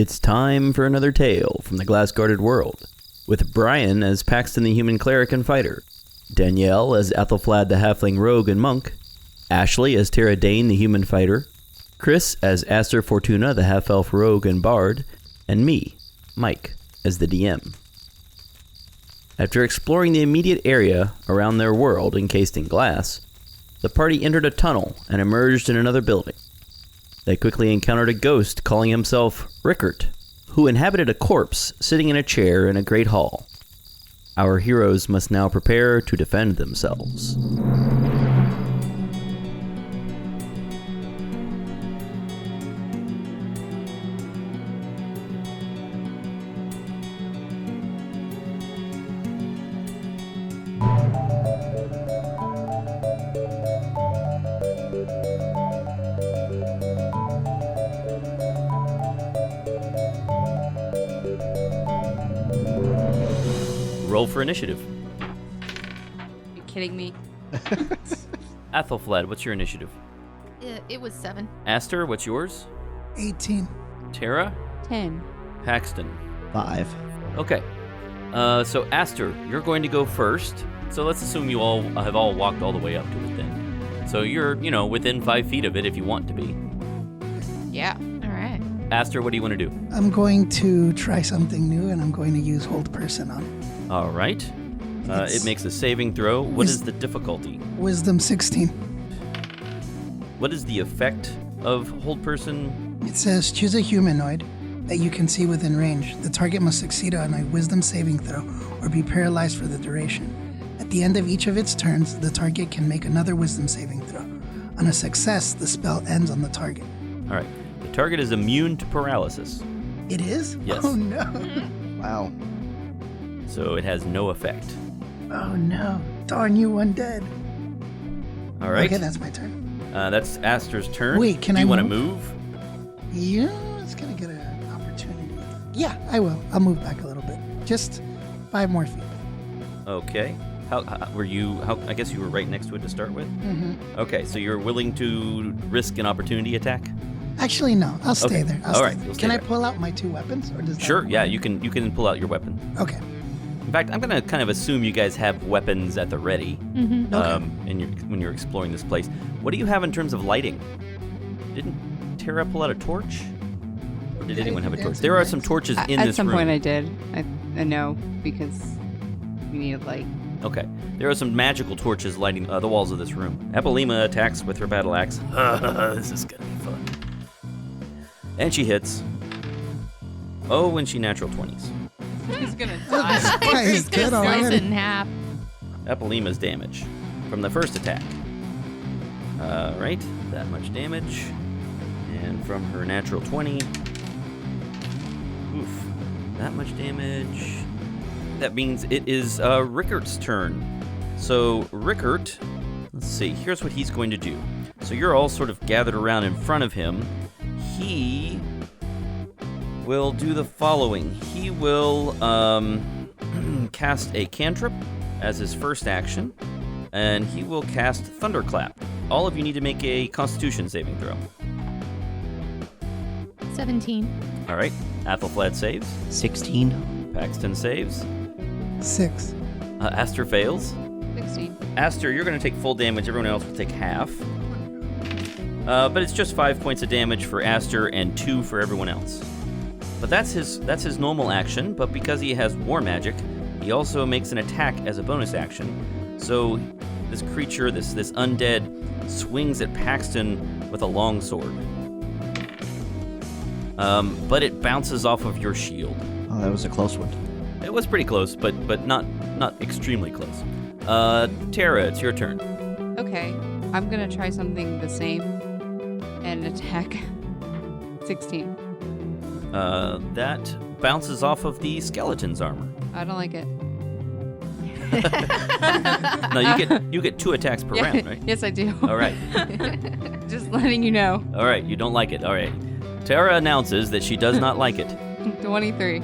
It's time for another tale from the glass-guarded world, with Brian as Paxton the human cleric and fighter, Danielle as Ethelflad the halfling rogue and monk, Ashley as Tara Dane the human fighter, Chris as Aster Fortuna the half-elf rogue and bard, and me, Mike, as the DM. After exploring the immediate area around their world encased in glass, the party entered a tunnel and emerged in another building. They quickly encountered a ghost calling himself Rickert, who inhabited a corpse sitting in a chair in a great hall. Our heroes must now prepare to defend themselves. Roll for initiative. You're kidding me. Ethelflad, what's your initiative? It was 7. Aster, what's yours? 18. Tara? 10. Paxton? 5. Okay. So Aster, you're going to go first. So let's assume you all have walked all the way up to it then. So you're, within 5 feet of it if you want to be. Yeah. All right. Aster, what do you want to do? I'm going to try something new, and I'm going to use Hold Person on it. All right. It makes a saving throw. What is the difficulty? Wisdom 16. What is the effect of Hold Person? It says, choose a humanoid that you can see within range. The target must succeed on a Wisdom saving throw or be paralyzed for the duration. At the end of each of its turns, the target can make another Wisdom saving throw. On a success, the spell ends on the target. All right. The target is immune to paralysis. It is? Yes. Oh, no. Wow. So it has no effect. Oh, no. Darn you, undead. All right. Okay, that's my turn. That's Aster's turn. Wait, can do I you want to move? move? Yeah, it's going to get an opportunity. Yeah, I will. I'll move back a little bit. Just 5 more feet. Okay. How were you? I guess you were right next to it to start with. Mm-hmm. Okay, so you're willing to risk an opportunity attack? Actually, no. I'll stay Okay. there. All right, you'll stay Can I there. pull out my 2 weapons, or does that Sure. work? Yeah, you can pull out your weapon. Okay. In fact, I'm gonna kind of assume you guys have weapons at the ready. Mm-hmm. When you're exploring this place. What do you have in terms of lighting? Didn't Tara pull out a torch? Or did anyone have a torch? There are some torches in At this some room. point I did. I know, because we needed light. Okay. There are some magical torches lighting the walls of this room. Epilema attacks with her battle axe. This is gonna be fun. And she hits. Oh, and she natural 20s. He's gonna This die. guy is Just gonna dead slice already. it in half. Epilema's damage from the first attack. Right, that much damage. And from her natural 20. Oof, that much damage. That means it is Rickert's turn. So Rickert, let's see, here's what he's going to do. So you're all sort of gathered around in front of him. He will do the following. He will cast a cantrip as his first action, and he will cast Thunderclap. All of you need to make a Constitution saving throw. 17. All right, Athelflad saves. 16. Paxton saves. 6. Aster fails. 16. Aster, you're going to take full damage. Everyone else will take half. But it's just 5 points of damage for Aster and 2 for everyone else. But that's his normal action. But because he has war magic, he also makes an attack as a bonus action. So this creature, this undead, swings at Paxton with a long sword. But it bounces off of your shield. Oh, that was a close one. It was pretty close, but not extremely close. Tara, it's your turn. Okay, I'm gonna try something the same and attack 16. That bounces off of the skeleton's armor. I don't like it. No, you get 2 attacks per round, right? Yes, I do. All right. Just letting you know. All right, you don't like it. All right. Tara announces that she does not like it. 23.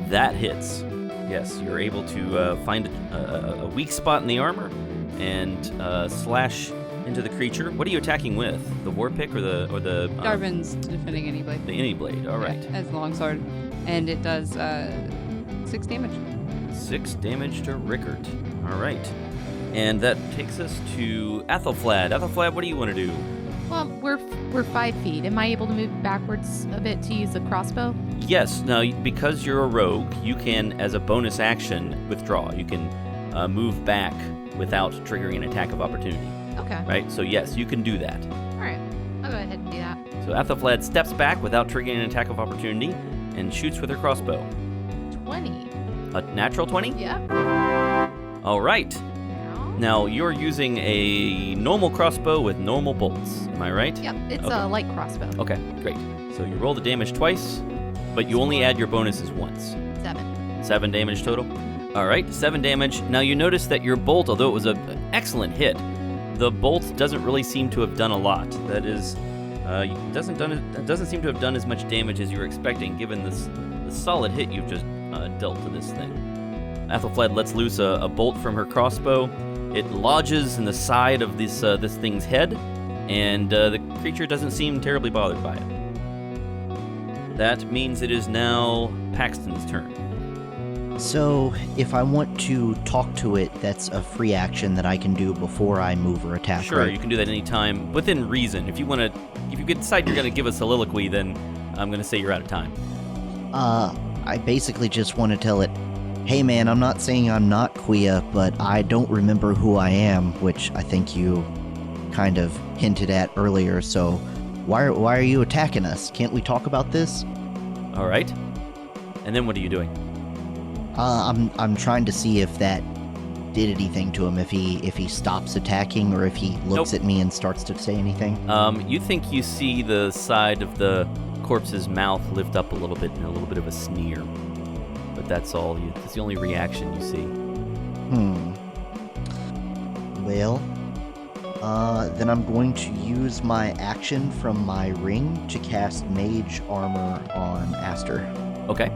That hits. Yes, you're able to find a weak spot in the armor and slash into the creature. What are you attacking with? The war pick or the Darvin's defending any blade. the any blade? All right. Yeah, as longsword. And it does 6 damage. 6 damage to Rickert. All right. And that takes us to Athelflaed. Athelflaed, what do you want to do? Well, we're 5 feet. Am I able to move backwards a bit to use the crossbow? Yes. Now, because you're a rogue, you can, as a bonus action, withdraw. You can move back without triggering an attack of opportunity. Okay. Right? So, yes, you can do that. All right. I'll go ahead and do that. So, Athelflaed steps back without triggering an attack of opportunity and shoots with her crossbow. 20. A natural 20? Yep. All right. Now, you're using a normal crossbow with normal bolts. Am I right? Yep. It's Okay. a light crossbow. Okay, great. So you roll the damage twice, but you only add your bonuses once. 7. 7 damage total. All right, 7 damage. Now you notice that your bolt, although it was an excellent hit, the bolt doesn't really seem to have done a lot. That is, it doesn't seem to have done as much damage as you were expecting, given the solid hit you've just dealt to this thing. Athelflaed lets loose a bolt from her crossbow. It lodges in the side of this thing's head, and the creature doesn't seem terribly bothered by it. That means it is now Paxton's turn. So, if I want to talk to it, that's a free action that I can do before I move or attack. Sure, right? you can do that anytime within reason. If you decide you're going to give a soliloquy, then I'm going to say you're out of time. I basically just want to tell it, hey man, I'm not saying I'm not Kwiyeh, but I don't remember who I am, which I think you kind of hinted at earlier, so why are you attacking us? Can't we talk about this? All right. And then what are you doing? I'm trying to see if that did anything to him, if he stops attacking or if he looks Nope. at me and starts to say anything. You think you see the side of the corpse's mouth lift up a little bit in a little bit of a sneer. But that's all. That's the only reaction you see. Well, then I'm going to use my action from my ring to cast Mage Armor on Aster. Okay.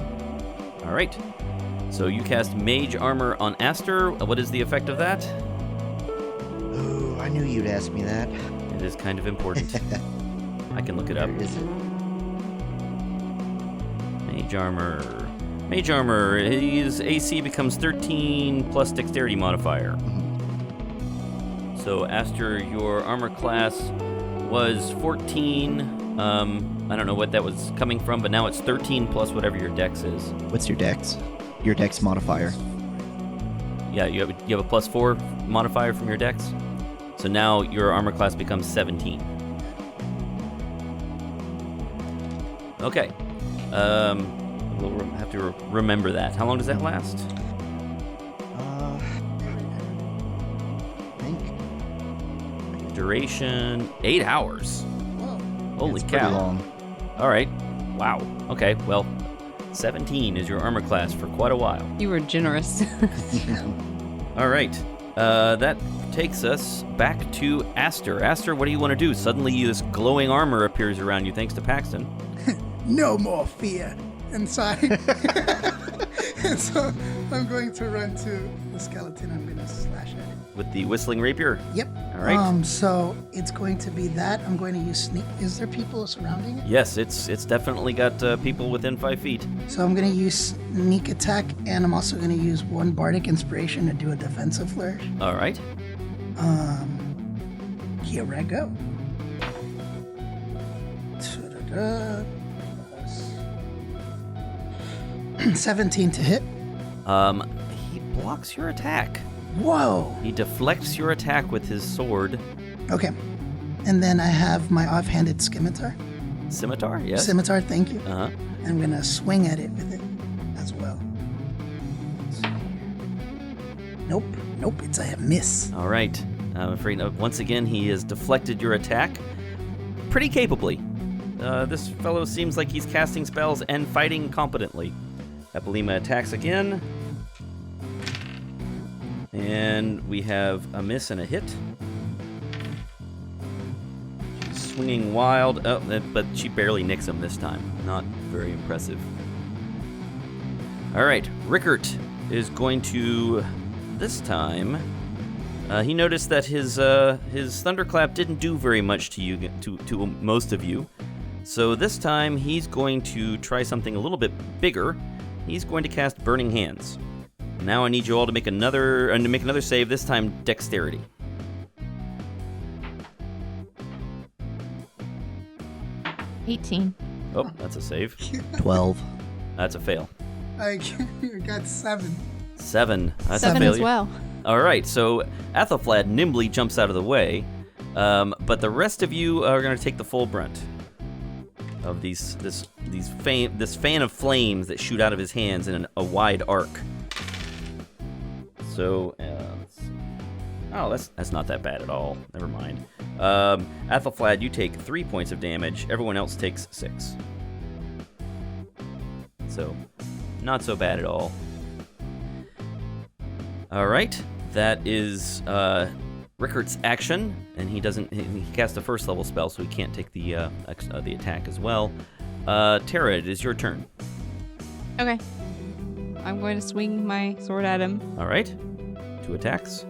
All right. So you cast Mage Armor on Aster. What is the effect of that? Oh, I knew you'd ask me that. It is kind of important. I can look it up. Where is it? Mage Armor. Mage Armor, his AC becomes 13 plus Dexterity modifier. So, Aster, your armor class was 14. I don't know what that was coming from, but now it's 13 plus whatever your dex is. What's your dex? Your dex modifier. Yeah, you have a plus 4 modifier from your dex. So now your armor class becomes 17. Okay. We'll have to remember that. How long does that last? I think Duration 8 hours. Holy it's cow. pretty long. All right. Wow. Okay. Well, 17 is your armor class for quite a while. You were generous. All right. That takes us back to Aster. Aster, what do you want to do? Suddenly, this glowing armor appears around you thanks to Paxton. No more fear. And so, and so I'm going to run to the skeleton. I'm going to slash at it. With the whistling rapier? Yep. All right. So it's going to be that. I'm going to use sneak. Is there people surrounding it? Yes, it's definitely got people within 5 feet. So I'm going to use sneak attack, and I'm also going to use one bardic inspiration to do a defensive flourish. All right. Here I go. Ta-da-da. 17 to hit. He blocks your attack. Whoa. He deflects your attack with his sword. Okay. And then I have my offhanded scimitar. Scimitar, yes? Scimitar, thank you. Uh-huh. And I'm going to swing at it with it as well. Nope, it's a miss. All right. I'm afraid once again he has deflected your attack pretty capably. This fellow seems like he's casting spells and fighting competently. Epilema attacks again. And we have a miss and a hit. She's swinging wild, but she barely nicks him this time. Not very impressive. All right, Rickert is going to, this time, He noticed that his thunderclap didn't do very much to you, to most of you. So this time he's going to try something a little bit bigger. He's going to cast Burning Hands. Now I need you all to make another save. This time Dexterity. 18. Oh, that's a save. 12. That's a fail. I got 7. 7. That's 7 a failure. as well. All right, so Athelflaed nimbly jumps out of the way, but the rest of you are going to take the full brunt of this fan of flames that shoot out of his hands in a wide arc. So, that's not that bad at all. Never mind. Athelflaed, you take 3 points of damage. Everyone else takes 6. So, not so bad at all. All right, that is Rickart's action, and he cast a first level spell, so he can't take the attack as well. Tara, it is your turn. Okay. I'm going to swing my sword at him. All right, 2 attacks.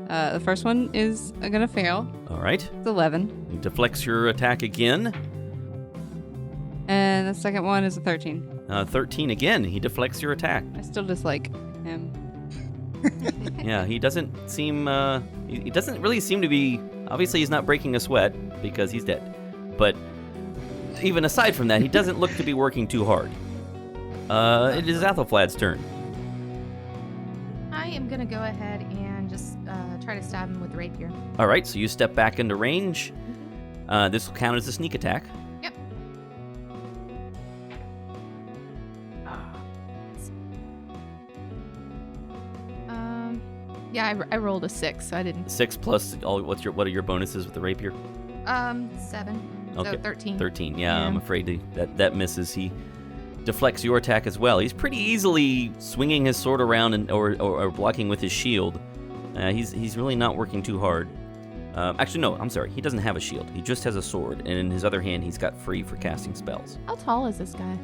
The first one is going to fail. All right, It's 11. he deflects your attack again. And the second one is a 13. 13 again, he deflects your attack. I still dislike him. Yeah, he doesn't seem, he doesn't really seem to be, obviously he's not breaking a sweat because he's dead. But even aside from that, he doesn't look to be working too hard. It is Athelflaed's turn. I am going to go ahead and just try to stab him with the rapier. All right, so you step back into range. This will count as a sneak attack. Yep. Yeah, I rolled a 6, so I didn't. 6 plus what are your bonuses with the rapier? 7. Okay. So 13. 13. Yeah, I'm afraid that misses. He deflects your attack as well. He's pretty easily swinging his sword around or blocking with his shield. He's really not working too hard. Actually, no, I'm sorry. He doesn't have a shield. He just has a sword, and in his other hand, he's got free for casting spells. How tall is this guy?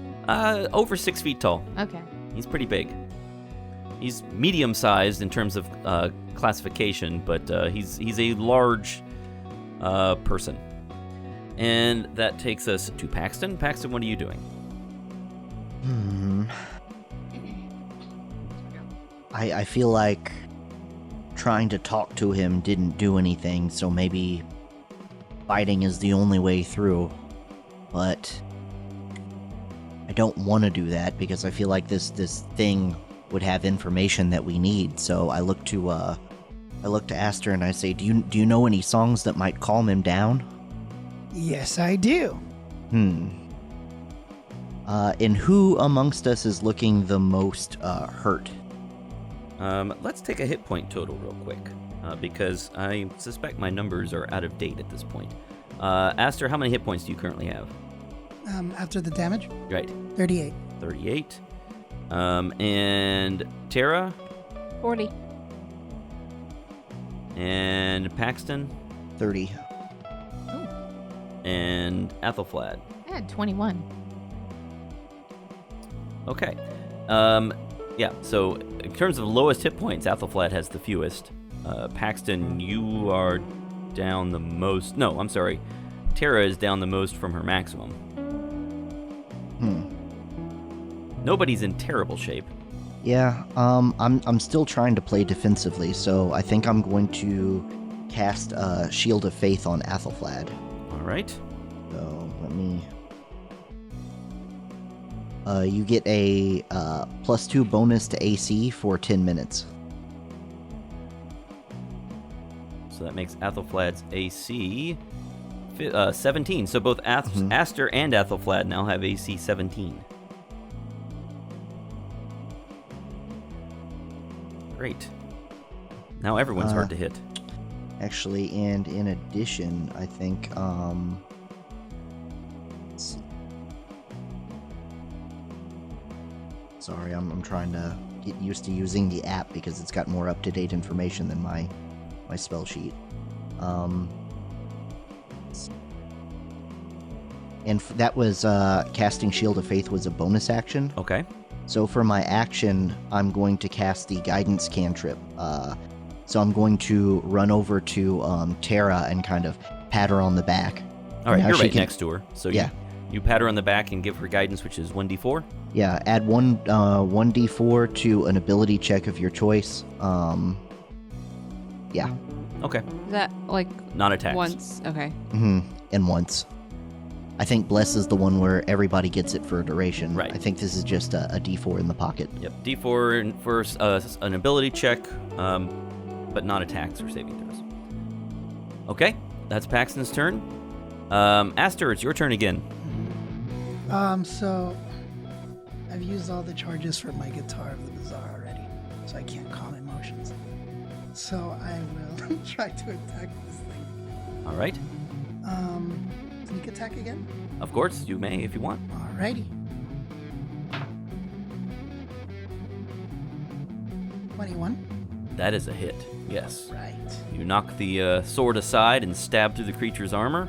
Over 6 feet tall. Okay. He's pretty big. He's medium-sized in terms of classification, but he's a large person. And that takes us to Paxton. Paxton, what are you doing? I feel like trying to talk to him didn't do anything, so maybe fighting is the only way through. But I don't want to do that because I feel like this thing would have information that we need. So I look to Aster and I say, "Do you know any songs that might calm him down?" Yes, I do. And who amongst us is looking the most hurt? Let's take a hit point total real quick, because I suspect my numbers are out of date at this point. Aster, how many hit points do you currently have? After the damage? Right. 38. 38. And Tara? 40. And Paxton? 30. And Athelflaed? I had 21. Okay. Yeah, so in terms of lowest hit points, Athelflaed has the fewest. Paxton, you are down the most. No, I'm sorry. Tara is down the most from her maximum. Nobody's in terrible shape. Yeah, I'm still trying to play defensively, so I think I'm going to cast Shield of Faith on Athelflaed. All right. So let me. You get a +2 bonus to AC for 10 minutes. So that makes Athelflaed's AC 17. So both Aster and Athelflaed now have AC 17. Great. Now everyone's hard to hit. Actually, and in addition, I think let's see. Sorry, I'm trying to get used to using the app because it's got more up-to-date information than my spell sheet. And that was casting Shield of Faith was a bonus action. Okay. So for my action, I'm going to cast the guidance cantrip. So I'm going to run over to Tara and kind of pat her on the back. All right, Now you're she right can- next to her. So Yeah. you pat her on the back and give her guidance, which is 1d4. Yeah, add 1d4 to an ability check of your choice. Yeah. Okay. Is that like Non-attacks. once? Okay. And once. I think Bless is the one where everybody gets it for a duration. Right. I think this is just a d4 in the pocket. Yep. D4 for an ability check, but non-attacks or saving throws. Okay, that's Paxton's turn. Aster, it's your turn again. So I've used all the charges for my Guitar of the Bazaar already, so I can't calm emotions. So I will try to attack this thing. All right. Sneak attack again? Of course, you may if you want. Alrighty. 21. That is a hit. Yes. Right. You knock the sword aside and stab through the creature's armor.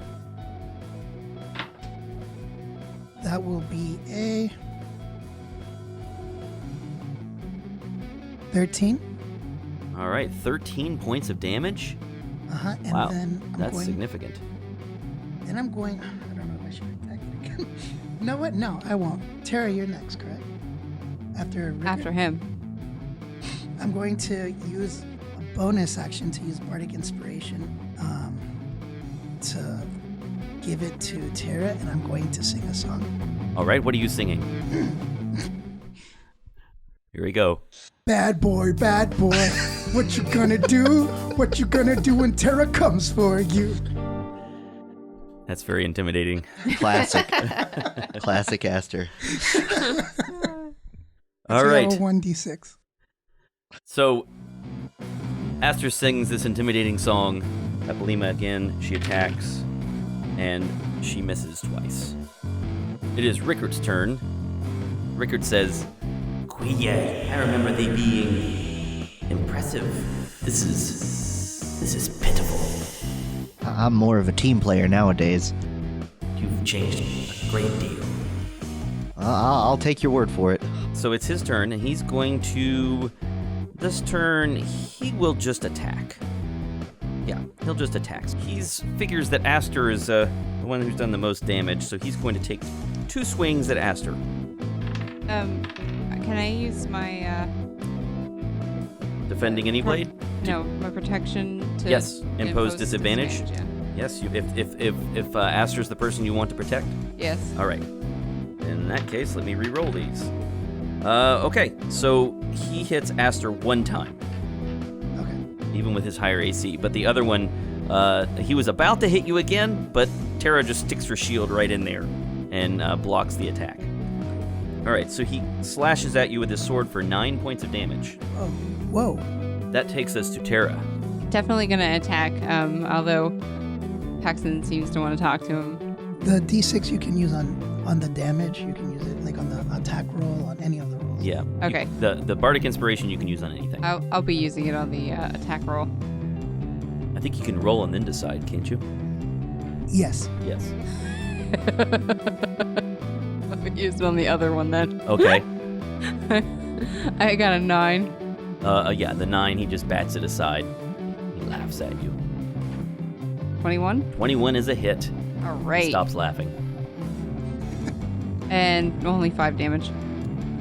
That will be a 13. All right, 13 points of damage. And Wow, then that's significant. Then I'm going. I don't know if I should attack it again. You know what? No, I won't. Tara, you're next, correct? After Ritter? After him. I'm going to use a bonus action to use Bardic Inspiration to give it to Tara, and I'm going to sing a song. All right, what are you singing? Here we go. Bad boy, what you gonna do? What you gonna do when Tara comes for you? That's very intimidating. Classic. Classic Aster. All right. 1d6. So, Aster sings this intimidating song. Epilema again, she attacks, and she misses twice. It is Rickard's turn. Rickard says, Kwiyeh, I remember thee being impressive. This is pitiful. I'm more of a team player nowadays. You've changed a great deal. I'll take your word for it. So it's his turn, and he's going to... This turn, he will just attack. Yeah, he'll just attack. He figures that Aster is the one who's done the most damage, so he's going to take 2 swings at Aster. Can I use my Defending any blade? my protection to Yes, impose disadvantage. Yeah. Yes, if Aster's the person you want to protect. Yes. All right. In that case, let me re-roll these. Okay, so he hits Aster 1 time, Okay. even with his higher AC. But the other one, he was about to hit you again, but Tara just sticks her shield right in there and blocks the attack. All right, so he slashes at you with his sword for 9 points of damage. Oh, whoa. That takes us to Tara. Definitely gonna attack. Although Paxton seems to want to talk to him. The d6 you can use on the damage. You can use it like on the attack roll, on any of the rolls. Yeah. Okay. The Bardic Inspiration you can use on anything. I'll be using it on the attack roll. I think you can roll and then decide, can't you? Yes. Yes. I'll be using it on the other one then. Okay. I got a 9. Yeah, the 9, he just bats it aside. He laughs at you. 21. 21 is a hit. All He right. stops laughing. And only 5 damage.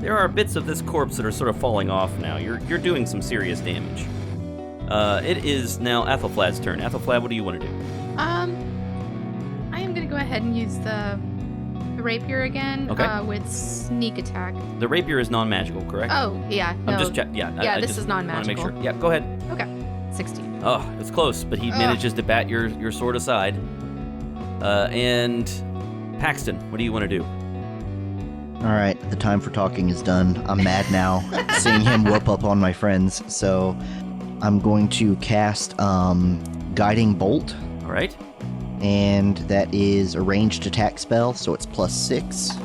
There are bits of this corpse that are sort of falling off now. You're doing some serious damage. It is now Ethelflad's turn. Ethelflad, what do you want to do? I am gonna go ahead and use the rapier again. Okay. With sneak attack. The rapier is non-magical, correct? Oh yeah. No. I'm just checking. Yeah. Yeah, I this just is wanna make non-magical. sure. Yeah, go ahead. Okay. 16. Oh, it's close, but he manages to bat your sword aside. And Paxton, what do you want to do? All right, the time for talking is done. I'm mad now, seeing him whoop up on my friends. So I'm going to cast Guiding Bolt, All right. and that is a ranged attack spell, so it's +6.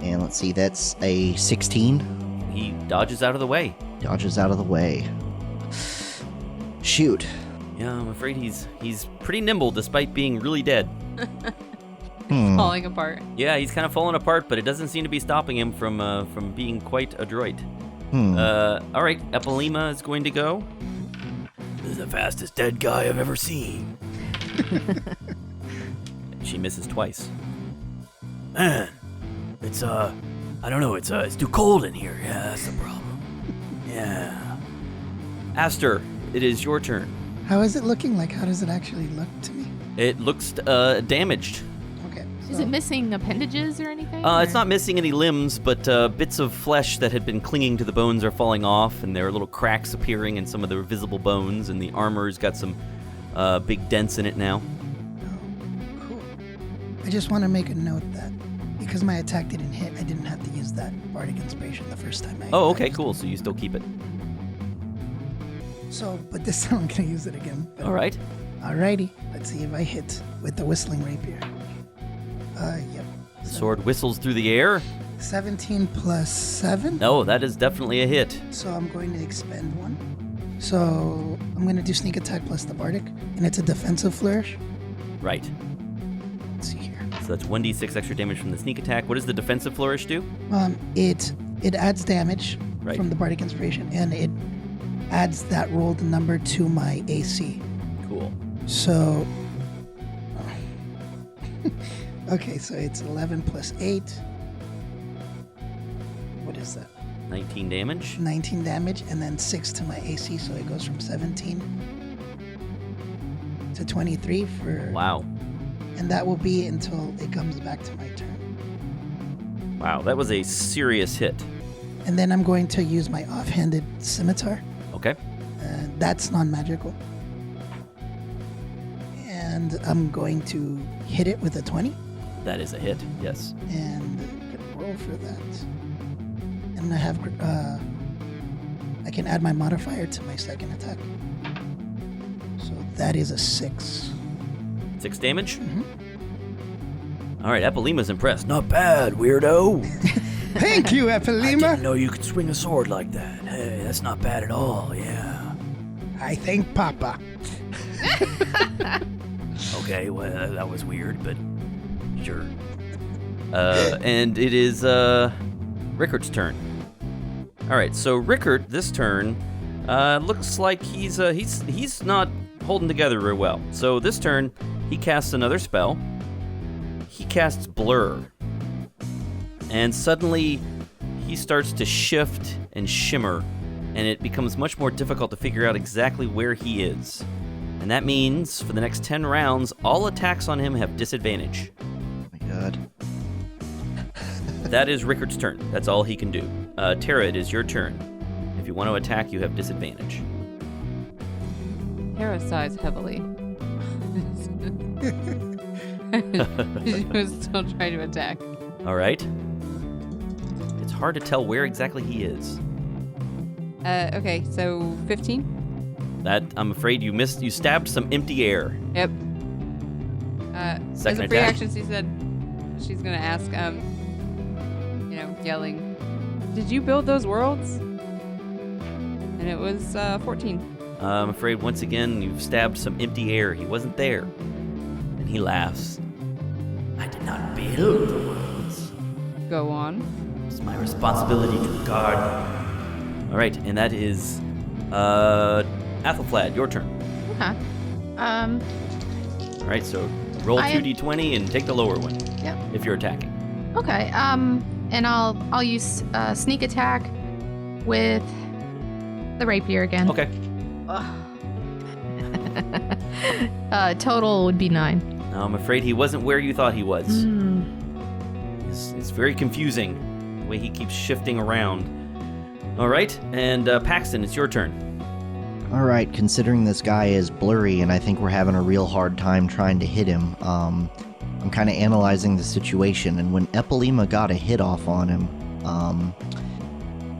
And let's see, that's a 16. He dodges out of the way. Dodges out of the way. Shoot. Yeah, I'm afraid he's pretty nimble despite being really dead. falling apart. Yeah, he's kind of falling apart, but it doesn't seem to be stopping him from being quite adroit. All right, Epilema is going to go. This is the fastest dead guy I've ever seen. She misses twice. Man, it's I don't know, it's too cold in here. Yeah, that's the problem. Yeah. Aster, it is your turn. How is it looking? Like, how does it actually look to me? It looks damaged. Okay. Is it missing appendages or anything? It's not missing any limbs, but bits of flesh that had been clinging to the bones are falling off, and there are little cracks appearing in some of the visible bones, and the armor's got some big dents in it now. Oh, cool. I just want to make a note that because my attack didn't hit, I didn't have to use that Bardic Inspiration the first time. Oh, okay, cool. So you still keep it. So, but this time I'm going to use it again. All right. Alrighty. Let's see if I hit with the Whistling Rapier. Yep. The sword whistles through the air. 17 plus 7. No, that is definitely a hit. So I'm going to expend 1. So I'm going to do Sneak Attack plus the Bardic, and it's a defensive flourish. Right. Let's see here. So that's 1d6 extra damage from the sneak attack. What does the defensive flourish do? It adds damage Right. from the Bardic Inspiration, and it adds that rolled number to my AC. Cool. So, okay, so it's 11 plus 8. What is that? 19 damage. 19 damage, and then 6 to my AC, so it goes from 17 to 23 for... Wow. And that will be until it comes back to my turn. Wow, that was a serious hit. And then I'm going to use my offhanded scimitar. Okay. That's non-magical. And I'm going to hit it with a 20. That is a hit, yes. And I'm gonna roll for that. And I have, I can add my modifier to my second attack. So that is a 6. 6 damage? Mm-hmm. All right, Epilema's impressed. Not bad, weirdo. Thank you, I Epilema. didn't know you could swing a sword like that. Hey, that's not bad at all, yeah. I thank Papa. Okay, well, that was weird, but sure. And it is Rickard's turn. All right, so Rickard this turn looks like he's not holding together very well. So this turn he casts another spell. He casts Blur, and suddenly he starts to shift and shimmer, and it becomes much more difficult to figure out exactly where he is. And that means for the next 10 rounds, all attacks on him have disadvantage. Oh my god. That is Rickard's turn. That's all he can do. Tara, it is your turn. If you want to attack, you have disadvantage. Hera sighs heavily. She was still trying to attack. All right. It's hard to tell where exactly he is. Okay, so 15? That, I'm afraid you missed. You stabbed some empty air. Yep. Second as a free attack. action, she said she's gonna ask, yelling, "Did you build those worlds?" And it was 14. I'm afraid once again you've stabbed some empty air. He wasn't there. And he laughs. I did not build the worlds. Go on. It's my responsibility to guard them. All right, and that is Athelflaed, your turn. Okay. All right, so roll I- 2d20 and take the lower one Yep. if you're attacking. Okay. And I'll use sneak attack with the rapier again. Okay. Total would be 9. Now, I'm afraid he wasn't where you thought he was. It's very confusing the way he keeps shifting around. All right, and Paxton, it's your turn. Alright, considering this guy is blurry and I think we're having a real hard time trying to hit him, I'm kind of analyzing the situation, and when Epilema got a hit off on him,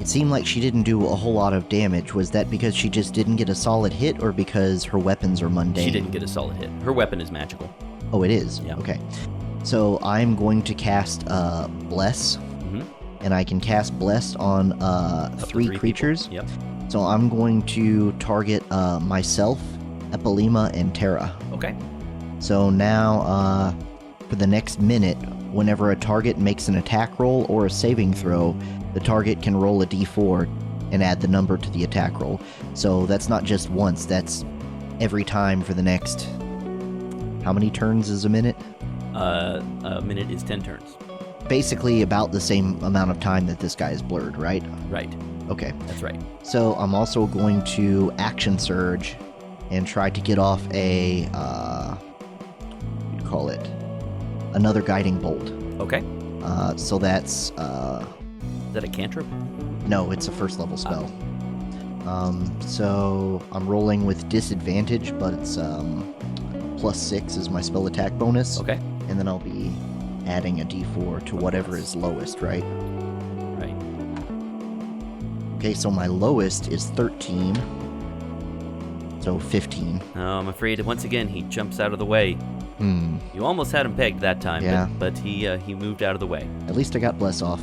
it seemed like she didn't do a whole lot of damage. Was that because she just didn't get a solid hit, or because her weapons are mundane? She didn't get a solid hit. Her weapon is magical. Oh, it is? Yeah. Okay. So I'm going to cast Bless, and I can cast Bless on Up to three people. creatures. Yep. So I'm going to target myself, Epilema, and Terra. Okay. So now For the next minute, whenever a target makes an attack roll or a saving throw, the target can roll a d4 and add the number to the attack roll. So that's not just once, that's every time for the next... How many turns is a minute? A minute is 10 turns. Basically about the same amount of time that this guy is blurred, right? Right. Okay. That's right. So I'm also going to action surge and try to get off a, what do you call it? Another guiding bolt. Okay. So that's, Is that a cantrip? no, it's a first level spell. So I'm rolling with disadvantage, but it's, +6 is my spell attack bonus. Okay. And then I'll be adding a d4 to whatever is lowest, right? Right. Okay, so my lowest is 13. So 15. Oh, I'm afraid once again he jumps out of the way. You almost had him pegged that time, Yeah. but he moved out of the way. At least I got bless off.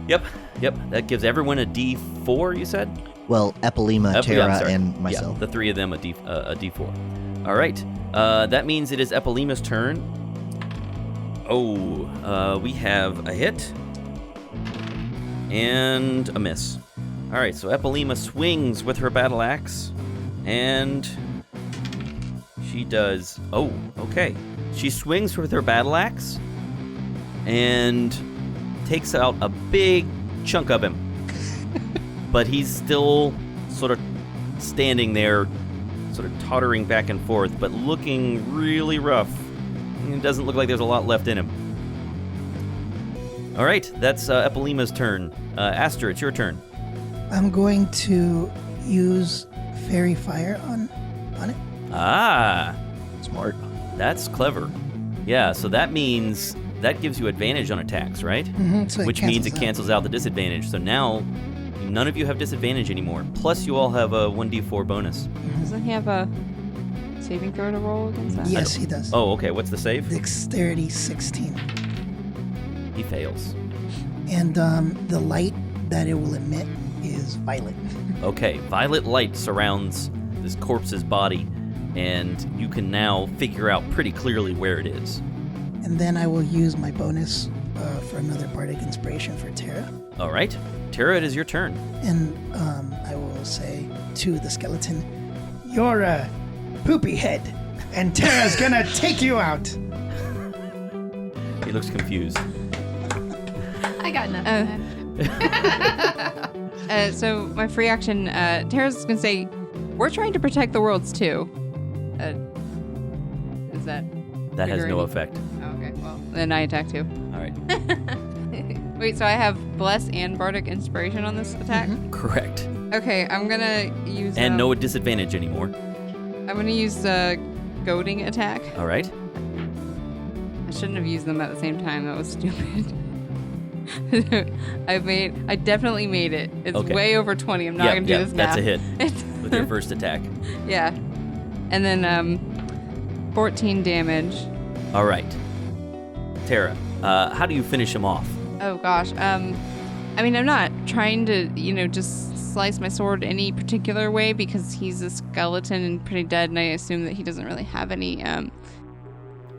Yep. That gives everyone a D4, you said? Well, Epilema, Yeah, I'm Terra, sorry. and myself. Yeah, the three of them a D4. All right. That means it is Epilema's turn. Oh, we have a hit and a miss. All right, so Epilema swings with her battle axe, and she does... Oh, okay. She swings with her battle axe and takes out a big chunk of him. But he's still sort of standing there, sort of tottering back and forth, but looking really rough. It doesn't look like there's a lot left in him. All right, that's Epilema's turn. Aster, it's your turn. I'm going to use Fairy Fire on it. Ah, Smart. that's clever. Yeah, so that means that gives you advantage on attacks, right? So Which means it cancels out the disadvantage. So now none of you have disadvantage anymore. Plus, you all have a 1d4 bonus. Doesn't he have a saving throw to roll against that? Yes, he does. Oh, okay. What's the save? Dexterity 16. He fails. And the light that it will emit is violet. Okay, violet light surrounds this corpse's body, and you can now figure out pretty clearly where it is. And then I will use my bonus for another bardic inspiration for Terra. All right. Tara, it is your turn. And I will say to the skeleton, "You're a poopy head, and Terra's gonna take you out." He looks confused. I got nothing. So my free action, Tara's gonna say, "We're trying to protect the worlds too." Is that? That has no triggering? effect. Oh, okay. Well, then I attack too. All right. Wait, so I have bless and bardic inspiration on this attack? Correct. Okay, I'm gonna use. And no disadvantage anymore. I'm gonna use the goading attack. All right. I shouldn't have used them at the same time. That was stupid. I definitely made it. It's Okay. way over 20. I'm not gonna do this now. That's a hit with your first attack. Yeah. And then 14 damage. All right. Tara, how do you finish him off? Oh gosh. I mean, I'm not trying to, just slice my sword any particular way because he's a skeleton and pretty dead, and I assume that he doesn't really have any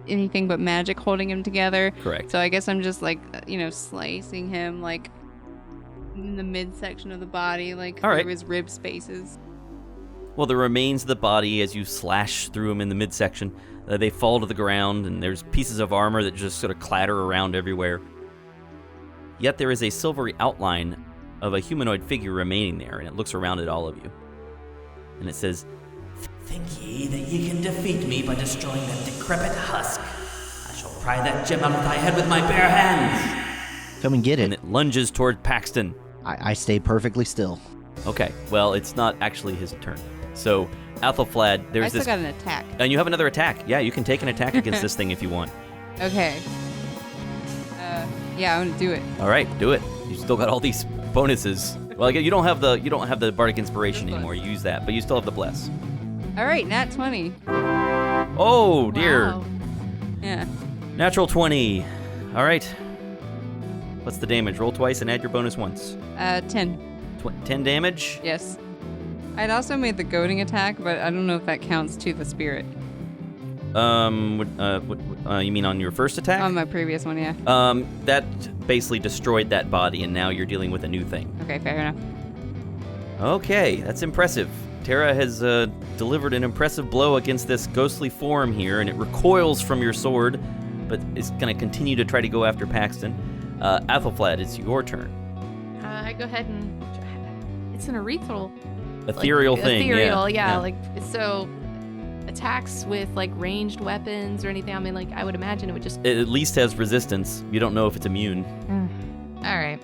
anything but magic holding him together. Correct. So I guess I'm just slicing him in the midsection of the body, All through right. his rib spaces. Well, the remains of the body, as you slash through them in the midsection, they fall to the ground, and there's pieces of armor that just sort of clatter around everywhere. Yet there is a silvery outline of a humanoid figure remaining there, and it looks around at all of you. And it says, Think ye that ye can defeat me by destroying that decrepit husk? I shall pry that gem out of thy head with my bare hands. Come and get and it. it lunges toward Paxton. I stay perfectly still. Okay, well, it's not actually his turn. So, Athelflaed, I there's still this... got an attack. And you have another attack. Yeah, you can take an attack against this thing if you want. Okay. Yeah, I'm gonna do it. All right, do it. You still got all these bonuses. Well, you don't have the bardic inspiration anymore. You use that, but you still have the bless. All right, nat 20. Oh dear, Wow. Yeah. natural 20. All right. What's the damage? Roll twice and add your bonus once. 10. 10 damage. Yes. I'd also made the goading attack, but I don't know if that counts to the spirit. You mean on your first attack? On my previous one, yeah. That basically destroyed that body, and now you're dealing with a new thing. Okay, fair enough. Okay, that's impressive. Tara has delivered an impressive blow against this ghostly form here, and it recoils from your sword, but is going to continue to try to go after Paxton. Athelflaed, it's your turn. I go ahead and it's an ethereal Thing. Ethereal, yeah. Like so attacks with like ranged weapons or anything. I mean, like I would imagine it would just. It at least has resistance. You don't know if it's immune. All right.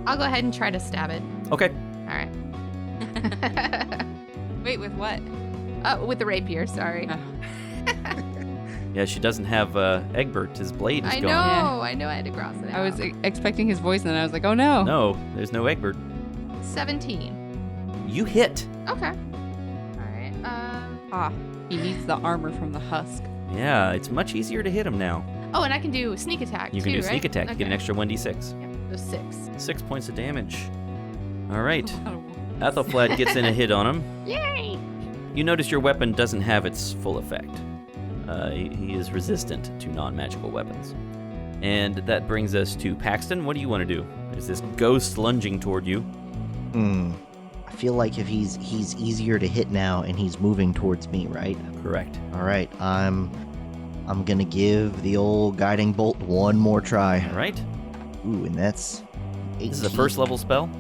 I'll go ahead and try to stab it. Okay. All right. Wait, with what? With the rapier. Sorry. Oh. Yeah, she doesn't have Egbert. His blade is I gone. know. Yeah. I know. I had to cross it out. I was expecting his voice, and then I was like, oh no. No, there's no Egbert. 17. You hit. Okay. All right. He needs the armor from the husk. Yeah, it's much easier to hit him now. Oh, and I can do sneak attack You too, can do right? sneak attack. You get an Okay. extra 1d6. Yep. So 6. 6 points of damage. All right. Oh. Athelflaed gets in a hit on him. Yay! You notice your weapon doesn't have its full effect. He is resistant to non-magical weapons. And that brings us to Paxton. What do you want to do? There's this ghost lunging toward you. I feel like if he's easier to hit now and he's moving towards me, right? Correct. All right, I'm gonna give the old guiding bolt one more try. All right. Ooh, and that's 18. This is a first level spell.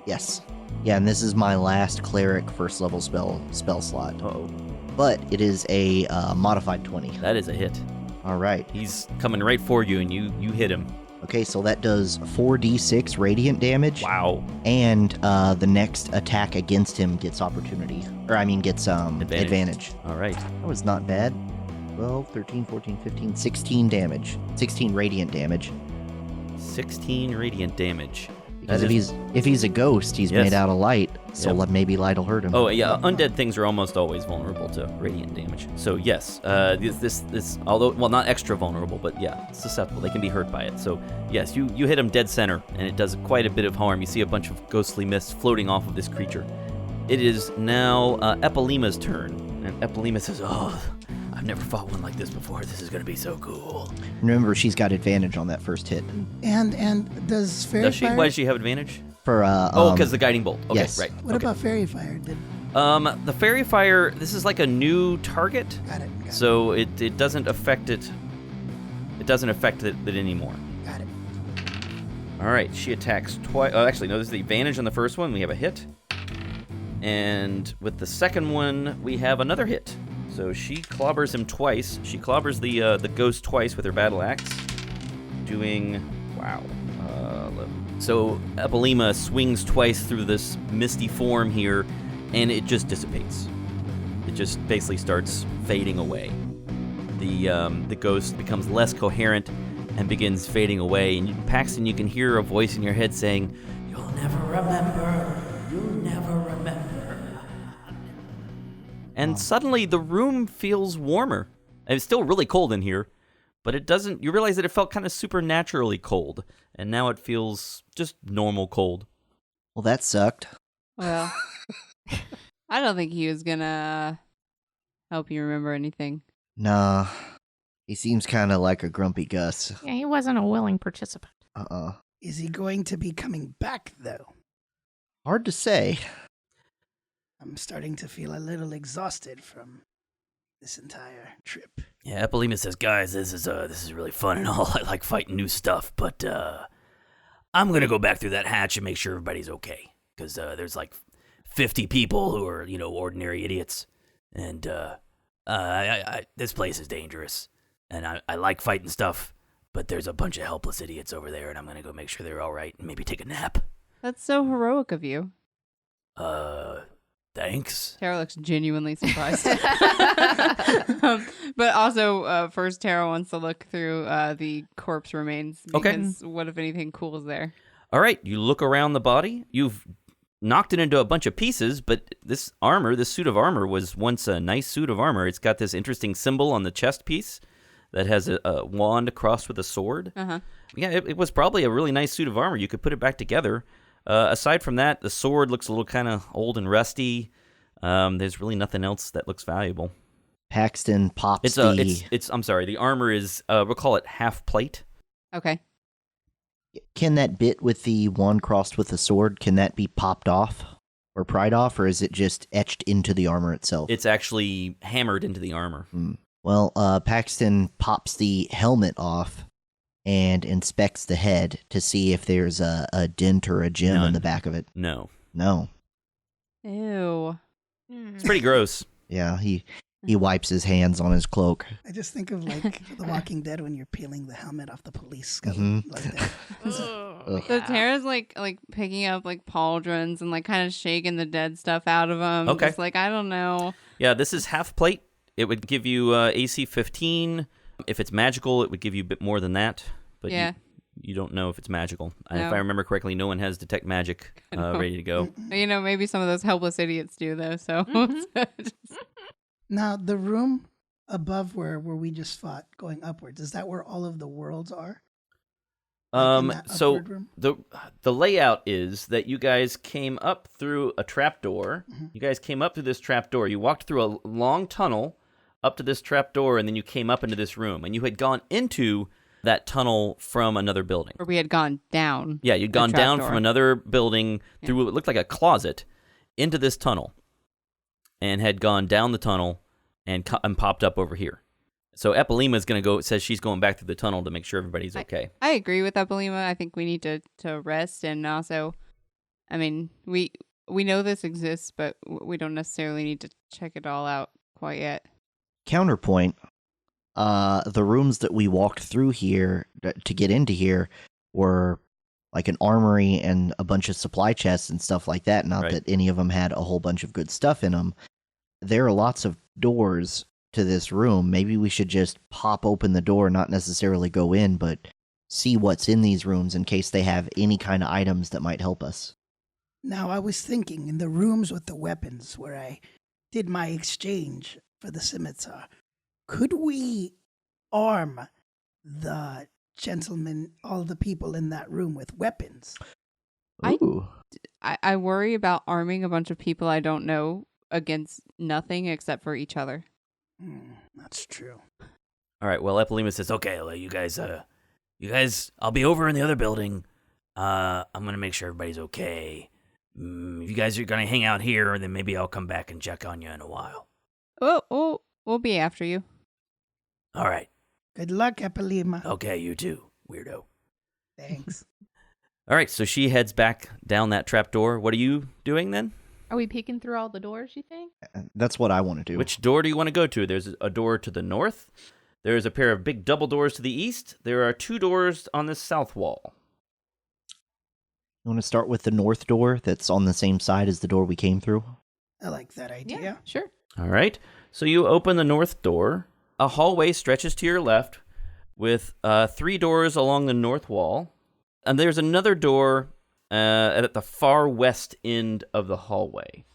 Yes. Yeah, and this is my last cleric first level spell slot. Uh-oh. But it is a modified 20. That is a hit. All right. He's coming right for you, and you hit him. Okay, so that does 4d6 radiant damage. Wow. And the next attack against him gets opportunity. Or, I mean, gets advantage. All right. That was not bad. 12, 13, 14, 15, 16 damage. 16 radiant damage. 16 radiant damage. Because That if he's a ghost, he's Yes. made out of light, so Yep. maybe light will hurt him. Oh yeah, undead things are almost always vulnerable to radiant damage. So yes, this although not extra vulnerable, but yeah, susceptible. They can be hurt by it. So yes, you hit him dead center, and it does quite a bit of harm. You see a bunch of ghostly mist floating off of this creature. It is now Epilima's turn, and Epilima says, "Oh, I've never fought one like this before. This is gonna be so cool." Remember, she's got advantage on that first hit. And does fairy Does she? fire? Why does she have advantage? For Because the guiding bolt. Okay, yes. right. What okay. about fairy fire? The fairy fire? This is like a new target. Got it. So it doesn't affect it. It doesn't affect it anymore. Got it. All right, she attacks twice. Oh, actually, no. This is the advantage on the first one. We have a hit, and with the second one, we have another hit. So she clobbers him twice. She clobbers the ghost twice with her battle axe, doing wow. 11. So Epilima swings twice through this misty form here, and it just dissipates. It just basically starts fading away. The ghost becomes less coherent and begins fading away. And Paxton, you can hear a voice in your head saying, You'll never remember. You'll never remember. and suddenly the room feels warmer. And it's still really cold in here, but it doesn't. You realize that it felt kind of supernaturally cold, and now it feels just normal cold. Well, that sucked. Well, I don't think he was gonna help you remember anything. Nah. He seems kind of like a grumpy Gus. Yeah, he wasn't a willing participant. Is he going to be coming back, though? Hard to say. I'm starting to feel a little exhausted from this entire trip. Yeah, Epilima says, guys, this is really fun and all. I like fighting new stuff, but I'm gonna go back through that hatch and make sure everybody's okay. Because there's like 50 people who are, ordinary idiots. And this place is dangerous. And I like fighting stuff, but there's a bunch of helpless idiots over there, and I'm gonna go make sure they're all right and maybe take a nap. That's so heroic of you. Thanks. Tara looks genuinely surprised. But also, first Tara wants to look through the corpse remains. Okay. Because what, if anything, cool is there? All right, you look around the body. You've knocked it into a bunch of pieces, but this suit of armor, was once a nice suit of armor. It's got this interesting symbol on the chest piece that has a wand crossed with a sword. Uh-huh. Yeah, it was probably a really nice suit of armor. You could put it back together. Aside from that, the sword looks a little kind of old and rusty. There's really nothing else that looks valuable. Paxton pops It's I'm sorry. The armor is we'll call it half plate. Okay. Can that bit with the one crossed with the sword, can that be popped off or pried off, or is it just etched into the armor itself? It's actually hammered into the armor. Well, Paxton pops the helmet off and inspects the head to see if there's a dent or a gem in the back of it. No. Ew. It's pretty gross. Yeah, he wipes his hands on his cloak. I just think of like The Walking Dead when you're peeling the helmet off the police skeleton like that. So Tara's like picking up like pauldrons and like kind of shaking the dead stuff out of them. Okay. Just like, I don't know. Yeah, this is half plate. It would give you AC 15. If it's magical, it would give you a bit more than that. But Yeah. you don't know if it's magical. And No. if I remember correctly, no one has detect magic ready to go. You know, maybe some of those helpless idiots do though. So Now, the room above where we just fought going upwards, is that where all of the worlds are? Like in that So upward room? the layout is that you guys came up through a trapdoor. You guys came up through this trapdoor. You walked through a long tunnel up to this trapdoor, and then you came up into this room. And you had gone into that tunnel from another building. or we had gone down. Yeah, you'd gone down trapdoor. from another building through what looked like a closet into this tunnel, and had gone down the tunnel and popped up over here. So Epilema is going to go. Says she's going back through the tunnel to make sure everybody's okay. I agree with Epilema. I think we need to rest, and also, I mean, we know this exists, but we don't necessarily need to check it all out quite yet. Counterpoint, the rooms that we walked through here to get into here were like an armory and a bunch of supply chests and stuff like that. Not Right. that any of them had a whole bunch of good stuff in them. There are lots of doors to this room. Maybe we should just pop open the door, not necessarily go in, but see what's in these rooms in case they have any kind of items that might help us. Now, I was thinking in the rooms with the weapons where I did my exchange for the scimitar, could we arm the gentlemen, all the people in that room with weapons? Ooh. I worry about arming a bunch of people I don't know against nothing except for each other. That's true. All right. Well, Epilema says, "Okay, well, you guys, I'll be over in the other building. I'm gonna make sure everybody's okay. If you guys are gonna hang out here, then maybe I'll come back and check on you in a while. Oh, we'll be after you. All right. Good luck, Epilema. Okay, you too, weirdo. Thanks. All right. So she heads back down that trapdoor. What are you doing then? Are we peeking through all the doors, you think? That's what I want to do. Which door do you want to go to? There's a door to the north. There's a pair of big double doors to the east. There are 2 doors on this south wall. You want to start with the north door that's on the same side as the door we came through? I like that idea. Yeah, sure. All right. So you open the north door. A hallway stretches to your left with 3 doors along the north wall. And there's another door at the far west end of the hallway.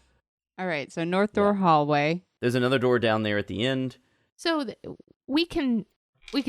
All right, so north door hallway. There's another door down there at the end. So we can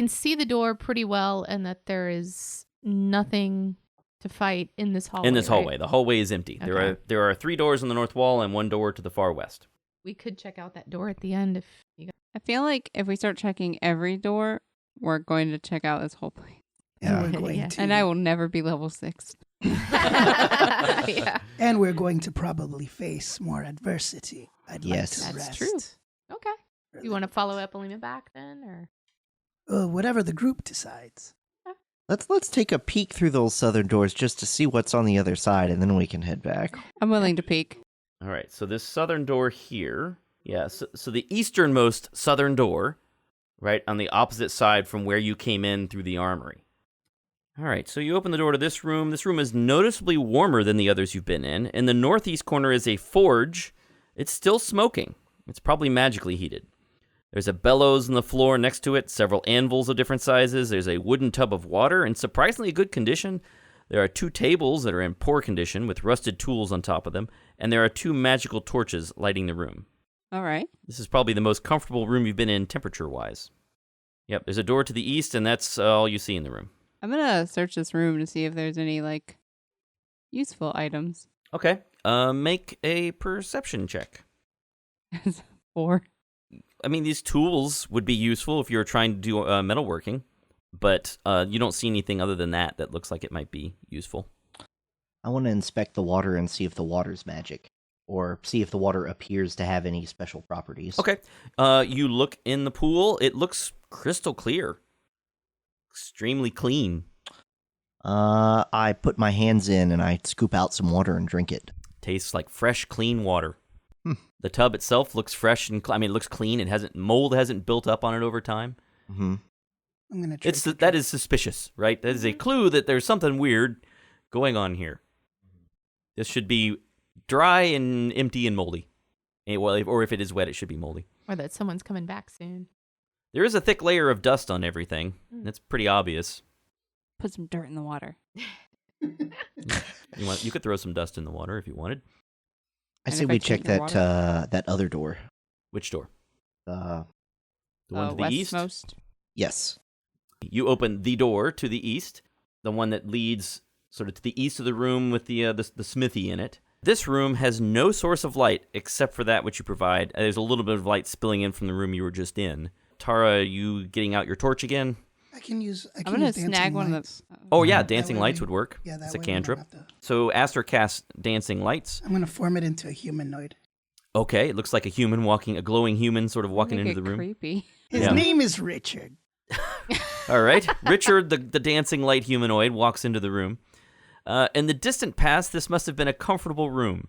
see the door pretty well, and that there is nothing to fight in this hallway. In this hallway. right? The hallway is empty. Okay. There are 3 doors on the north wall and 1 door to the far west. We could check out that door at the end if you I feel like if we start checking every door, we're going to check out this whole place. And we're going Yeah. to, And I will never be level 6. yeah, and we're going to probably face more adversity. I'd Yes. like to that's rest. true. Okay. You want to follow Epilema back then, or Whatever the group decides. Let's take a peek through those southern doors just to see what's on the other side, and then we can head back. I'm willing to peek. All right. So this southern door here. Yeah. So the easternmost southern door, right, on the opposite side from where you came in through the armory. All right, so you open the door to this room. This room is noticeably warmer than the others you've been in. In the northeast corner is a forge. It's still smoking. It's probably magically heated. There's a bellows on the floor next to it, several anvils of different sizes. There's a wooden tub of water in surprisingly good condition. There are 2 tables that are in poor condition with rusted tools on top of them, and there are 2 magical torches lighting the room. All right. This is probably the most comfortable room you've been in temperature-wise. Yep, there's a door to the east, and that's all you see in the room. I'm going to search this room to see if there's any, like, useful items. Okay, make a perception check. 4. I mean, these tools would be useful if you're trying to do metalworking, but you don't see anything other than that looks like it might be useful. I want to inspect the water and see if the water's magic, or see if the water appears to have any special properties. Okay. You look in the pool. It looks crystal clear. Extremely clean. I put my hands in and I scoop out some water and drink it. Tastes like fresh, clean water. The tub itself looks fresh and it looks clean. Mold hasn't built up on it over time. Mm-hmm. I'm gonna try. That is suspicious, right? That is a clue that there's something weird going on here. This should be dry and empty and moldy. Or if it is wet, it should be moldy. Or that someone's coming back soon. There is a thick layer of dust on everything. That's pretty obvious. Put some dirt in the water. You could throw some dust in the water if you wanted. I And say if we I check take the that other door. Which door? Uh, The one to the east? Westmost. yes. You open the door to the east, the one that leads sort of to the east of the room with the smithy in it. This room has no source of light except for that which you provide. There's a little bit of light spilling in from the room you were just in. Tara, you getting out your torch again? I can use. I'm gonna snag one of the. Oh yeah, That dancing way lights we- would work. Yeah, that It's a way we don't cantrip. have to- So Aster casts dancing lights. I'm gonna form it into a humanoid. Okay, it looks like a glowing human sort of walking into the room. Creepy. His Yeah. name is Richard. All right. Richard, the dancing light humanoid, walks into the room. In the distant past, this must have been a comfortable room.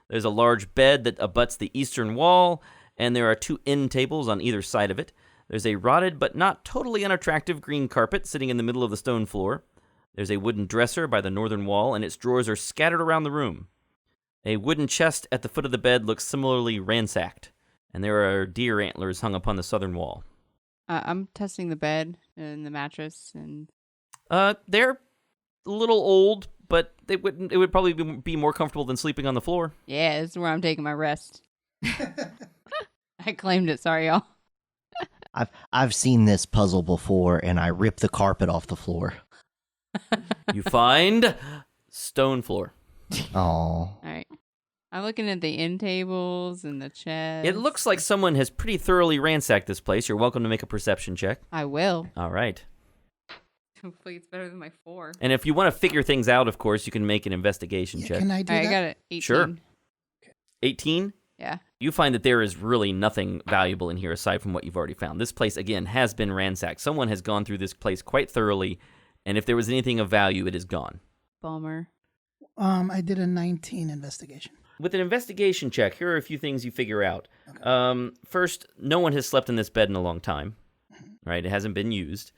There's a large bed that abuts the eastern wall, and there are 2 end tables on either side of it. There's a rotted but not totally unattractive green carpet sitting in the middle of the stone floor. There's a wooden dresser by the northern wall, and its drawers are scattered around the room. A wooden chest at the foot of the bed looks similarly ransacked, and there are deer antlers hung upon the southern wall. I'm testing the bed and the mattress and. They're a little old, but it would probably be more comfortable than sleeping on the floor. Yeah, this is where I'm taking my rest. I claimed it. Sorry, y'all. I've seen this puzzle before, and I rip the carpet off the floor. You find stone floor. Oh. All right. I'm looking at the end tables and the chest. It looks like someone has pretty thoroughly ransacked this place. You're welcome to make a perception check. I will. All right. Hopefully, it's better than my 4. And if you want to figure things out, of course, you can make an investigation Yeah, check. can I do All right, that? I got it. 18. Sure. 18? Yeah. You find that there is really nothing valuable in here aside from what you've already found. This place, again, has been ransacked. Someone has gone through this place quite thoroughly, and if there was anything of value, it is gone. Bummer. I did a 19 investigation. With an investigation check, here are a few things you figure out. Okay. First, no one has slept in this bed in a long time, right? It hasn't been used.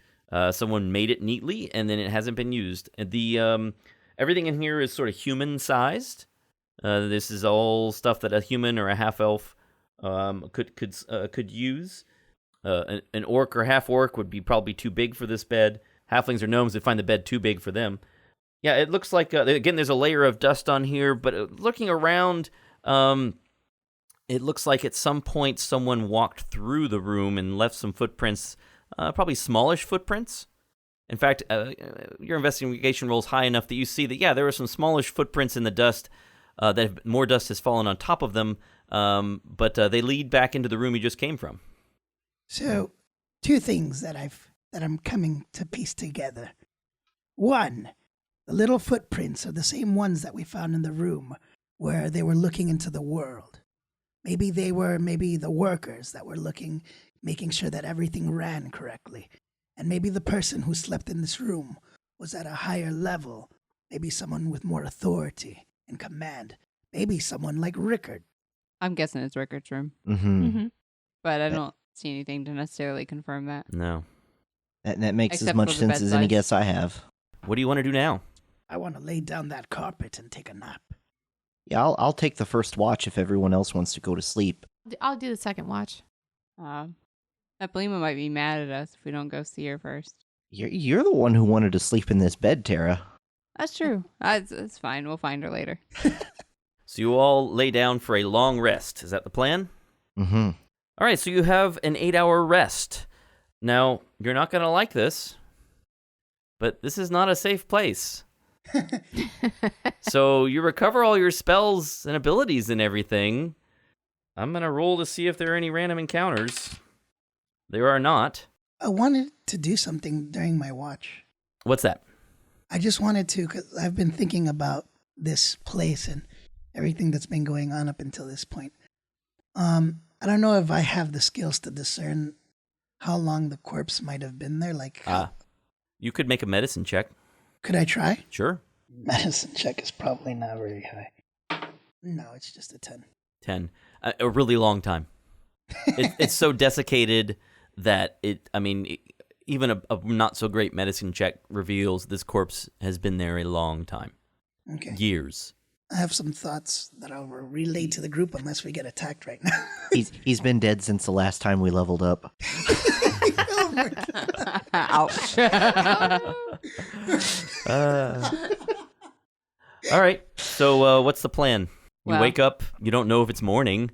Someone made it neatly, and then it hasn't been used. The everything in here is sort of human-sized. This is all stuff that a human or a half-elf could use. An orc or half-orc would be probably too big for this bed. Halflings or gnomes would find the bed too big for them. Yeah, it looks like, again, there's a layer of dust on here, but looking around, it looks like at some point someone walked through the room and left some footprints, probably smallish footprints. In fact, your investigation rolls high enough that you see that, yeah, there are some smallish footprints in the dust, more dust has fallen on top of them, but they lead back into the room you just came from. So, 2 things that I'm coming to piece together. 1, the little footprints are the same ones that we found in the room where they were looking into the world. Maybe they were the workers that were making sure that everything ran correctly. And maybe the person who slept in this room was at a higher level. Maybe someone with more authority and command. Maybe someone like Rickard. I'm guessing it's Rickard's room, Mm-hmm. Mm-hmm. but I don't see anything to necessarily confirm that. No. That makes Except as much for the sense as any bedside. guess I have. What do you want to do now? I want to lay down that carpet and take a nap. Yeah, I'll take the first watch if everyone else wants to go to sleep. I'll do the second watch. Eplima might be mad at us if we don't go see her first. You're the one who wanted to sleep in this bed, Tara. That's true. It's fine. We'll find her later. So you all lay down for a long rest. Is that the plan? Mm-hmm. All right, so you have an 8-hour rest. Now, you're not going to like this, but this is not a safe place. So you recover all your spells and abilities and everything. I'm going to roll to see if there are any random encounters. There are not. I wanted to do something during my watch. What's that? I just wanted to, because I've been thinking about this place and everything that's been going on up until this point. I don't know if I have the skills to discern how long the corpse might have been there. Like, You could make a medicine check. could I try? Sure. Medicine check is probably not very high. No, it's just a 10. 10. A really long time. It's so desiccated that even a not so great medicine check reveals this corpse has been there a long time. Okay. Years. I have some thoughts that I'll relay to the group unless we get attacked right now. He's been dead since the last time we leveled up. Oh my God. Ouch. All right. So what's the plan? You Well- wake up. You don't know if it's morning,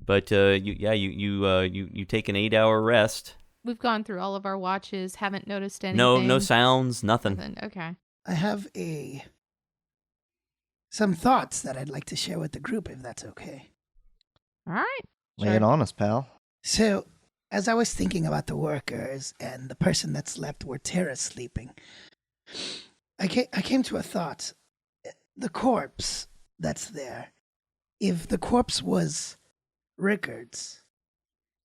but you take an 8-hour rest. We've gone through all of our watches, haven't noticed anything. No sounds, nothing. Okay. I have some thoughts that I'd like to share with the group, if that's okay. All right. Lay it on us, pal. So, as I was thinking about the workers and the person that's left where Tara's sleeping, I came to a thought. The corpse that's there, if the corpse was Rickard's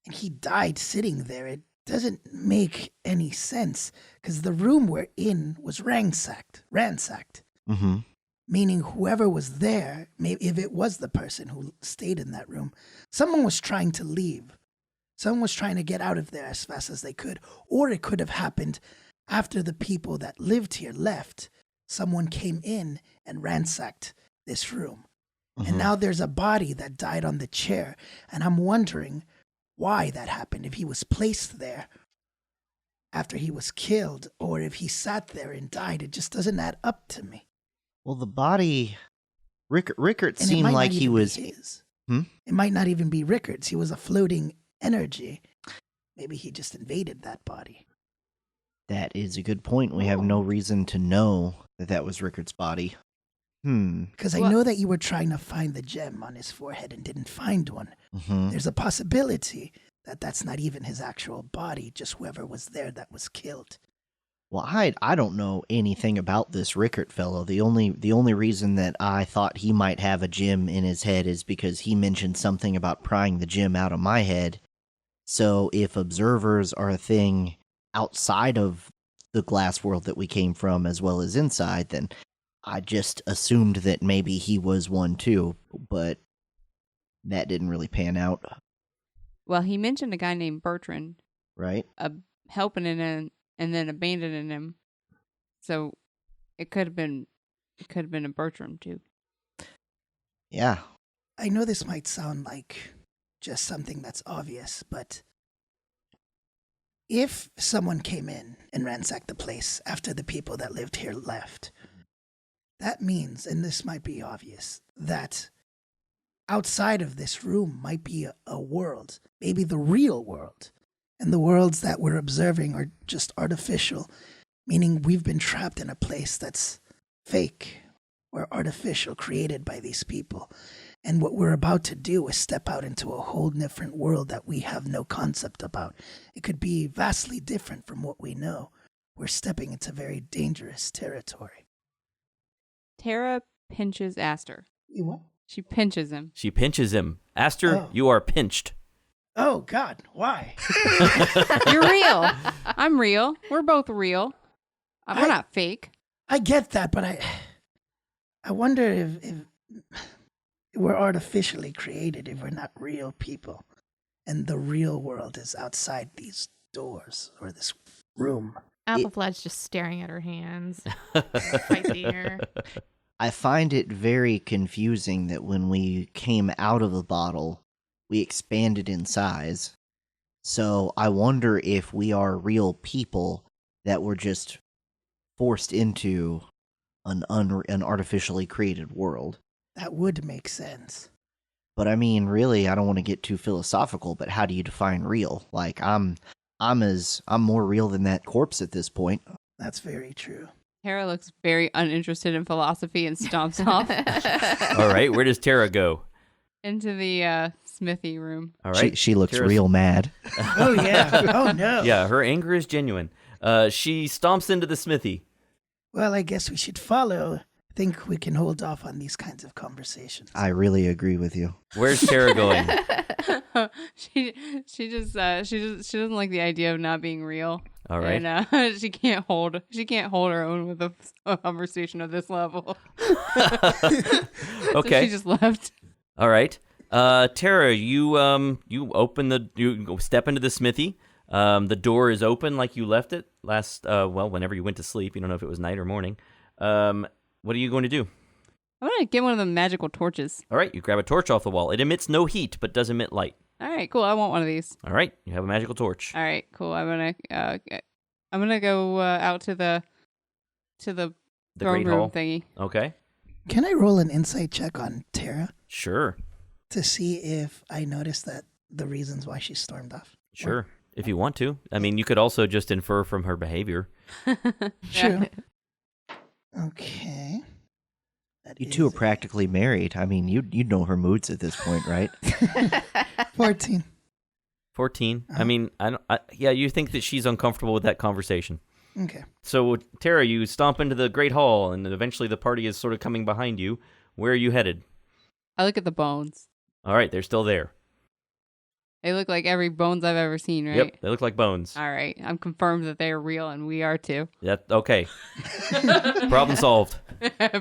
and he died sitting there, it doesn't make any sense because the room we're in was ransacked. Mm-hmm. Meaning whoever was there, maybe if it was the person who stayed in that room, someone was trying to leave. Someone was trying to get out of there as fast as they could. Or it could have happened after the people that lived here left. Someone came in and ransacked this room. Mm-hmm. And now there's a body that died on the chair. And I'm wondering why that happened. If he was placed there after he was killed, or if he sat there and died. It just doesn't add up to me. Well, the body, Rickard And it seemed might like not he even be was. his. Hmm? It might not even be Rickard's. He was a floating energy. Maybe he just invaded that body. That is a good point. We have no reason to know that was Rickard's body. Because I Well- know that you were trying to find the gem on his forehead and didn't find one. Mm-hmm. There's a possibility that that's not even his actual body, just whoever was there that was killed. Well, I don't know anything about this Rickard fellow. The only reason that I thought he might have a gem in his head is because he mentioned something about prying the gem out of my head. So if observers are a thing outside of the glass world that we came from as well as inside, then I just assumed that maybe he was one too, but that didn't really pan out, Well, he mentioned a guy named Bertrand right? helping in him and then abandoning him. So it could have been a Bertram too. Yeah. I know this might sound like just something that's obvious, but if someone came in and ransacked the place after the people that lived here left, that means, and this might be obvious, that outside of this room might be a world, maybe the real world. And the worlds that we're observing are just artificial, meaning we've been trapped in a place that's fake or artificial, created by these people. And what we're about to do is step out into a whole different world that we have no concept about. It could be vastly different from what we know. We're stepping into very dangerous territory. Tara pinches Aster. You what? She pinches him. She pinches him. Aster, Oh. you are pinched. Oh, God, why? You're real. I'm real. We're both real. We're not fake. I get that, but I wonder if we're artificially created, if we're not real people, and the real world is outside these doors or this room. Appleflad's just staring at her hands. Right there. I find it very confusing that when we came out of the bottle, we expanded in size. So I wonder if we are real people that were just forced into an artificially created world. That would make sense. But I mean, really, I don't want to get too philosophical, but how do you define real? Like I'm more real than that corpse at this point. That's very true. Tara looks very uninterested in philosophy and stomps off. All right, where does Tara go? into the smithy room. All right. She looks Tara's- real mad. Oh, yeah. Oh, no. Yeah, her anger is genuine. She stomps into the smithy. Well, I guess we should follow. I think we can hold off on these kinds of conversations. I really agree with you. Where's Tara going? she doesn't like the idea of not being real. All right. And she can't hold her own with a conversation of this level. Okay. So she just left. All right. Tara, you go step into the smithy. The door is open like you left it whenever you went to sleep. You don't know if it was night or morning. What are you going to do? I'm gonna get one of the magical torches. All right, you grab a torch off the wall. It emits no heat, but does emit light. All right, cool. I want one of these. All right, you have a magical torch. All right, cool. I'm gonna go out to the The throne Great room Hall. thingy. Okay, Can I roll an insight check on Tara sure, to see if I notice that the reasons why she stormed off? sure. If you want to. I mean, you could also just infer from her behavior. True. Okay. That You two are is practically married. I mean, you know her moods at this point, right? 14. 14. I mean, you think that she's uncomfortable with that conversation. Okay. So, Tara, you stomp into the Great Hall, and eventually the party is sort of coming behind you. Where are you headed? I look at the bones. All right, they're still there. They look like every bones I've ever seen, right? Yep, they look like bones. All right. I'm confirmed that they are real, and we are too. Okay. Problem solved.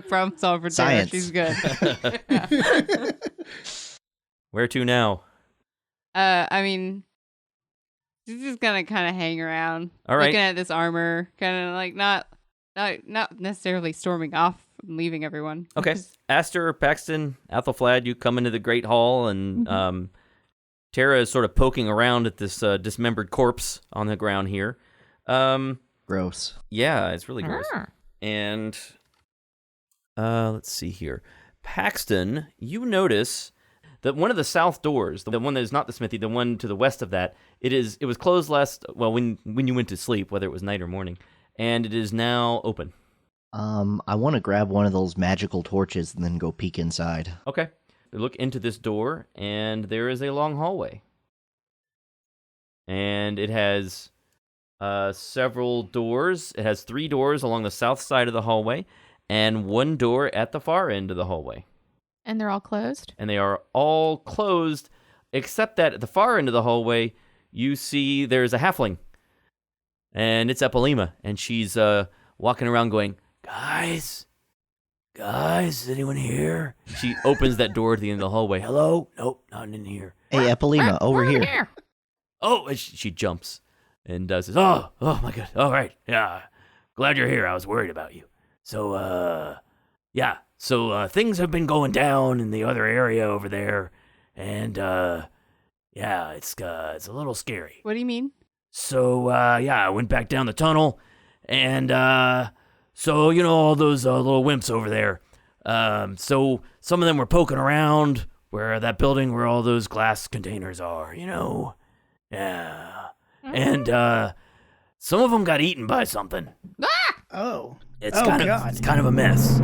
Problem solved for Tara. Science. She's good. Where to now? I mean, she's just gonna kind of hang around, All right. looking at this armor, kind of like not necessarily storming off and leaving everyone. Okay. Just- Aster, Paxton, Athelflaed, you come into the Great Hall, and Tara is sort of poking around at this dismembered corpse on the ground here. Gross. Yeah, it's really gross. And let's see here. Paxton, you notice that one of the south doors, the one that is not the smithy, the one to the west of that, it was closed when you went to sleep, whether it was night or morning, and it is now open. I want to grab one of those magical torches and then go peek inside. Okay. You look into this door, and there is a long hallway. And it has several doors. It has 3 doors along the south side of the hallway, and 1 door at the far end of the hallway. And they're all closed? And they are all closed, except that at the far end of the hallway, you see there's a halfling. And it's Epilema, and she's walking around going, Guys, is anyone here? She opens that door to the end of the hallway. Hello? Nope, not in here. Hey, Epilema, over here. Oh, and she jumps and says, oh my God. All right. Yeah. Glad you're here. I was worried about you. So, yeah. So, things have been going down in the other area over there. And, yeah, it's a little scary. What do you mean? So, yeah, I went back down the tunnel. And, so, all those little wimps over there. So some of them were poking around where that building where all those glass containers are, Yeah. And some of them got eaten by something. Oh. It's Oh, kind God. of a mess.